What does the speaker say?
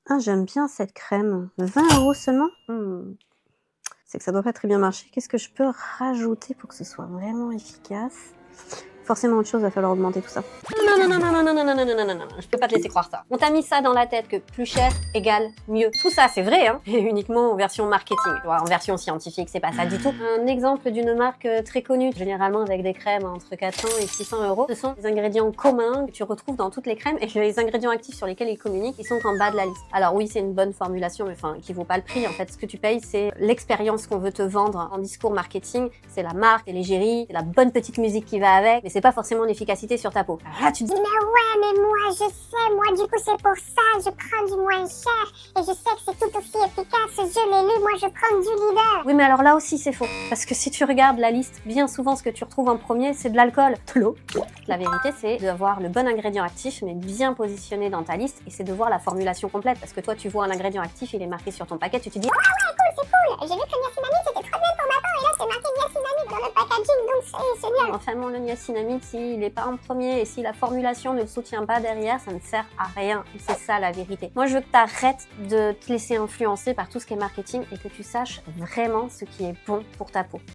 Ah, j'aime bien cette crème. 20 € seulement? C'est que ça doit pas très bien marcher. Qu'est-ce que je peux rajouter pour que ce soit vraiment efficace? Forcément autre chose, va falloir augmenter tout ça. Non, je peux pas te laisser croire ça. On t'a mis ça dans la tête que plus cher égale mieux. Tout ça, c'est vrai, hein, et uniquement en version marketing. Tu vois, en version scientifique, c'est pas ça du tout. Un exemple d'une marque très connue, généralement avec des crèmes entre 400 et 600 €. Ce sont des ingrédients communs que tu retrouves dans toutes les crèmes et les ingrédients actifs sur lesquels ils communiquent, ils sont en bas de la liste. Alors oui, c'est une bonne formulation, mais enfin, qui vaut pas le prix. En fait, ce que tu payes, c'est l'expérience qu'on veut te vendre en discours marketing. C'est la marque, c'est l'égérie, c'est la bonne petite musique qui va avec, mais c'est pas forcément l'efficacité sur ta peau. Alors là, tu te dis, Mais ouais, mais moi je sais, moi du coup c'est pour ça, je prends du moins cher et je sais que c'est tout aussi efficace, je l'ai lu, moi je prends du leader. oui, mais alors là aussi c'est faux. Parce que si tu regardes la liste, bien souvent ce que tu retrouves en premier, c'est de l'alcool, de l'eau. La vérité, c'est d'avoir le bon ingrédient actif, mais bien positionné dans ta liste, et c'est de voir la formulation complète. Parce que toi, tu vois un ingrédient actif, il est marqué sur ton paquet, tu te dis, Ouais, cool, c'est cool. J'ai vu que le niacinamide c'était très bien pour ma peau et là c'est marqué niacinamide dans le packaging donc c'est génial. enfin, le niacinamide, s'il n'est pas en premier et si la formulation ne le soutient pas derrière, ça ne sert à rien. Et c'est ça la vérité. Moi, je veux que tu arrêtes de te laisser influencer par tout ce qui est marketing et que tu saches vraiment ce qui est bon pour ta peau.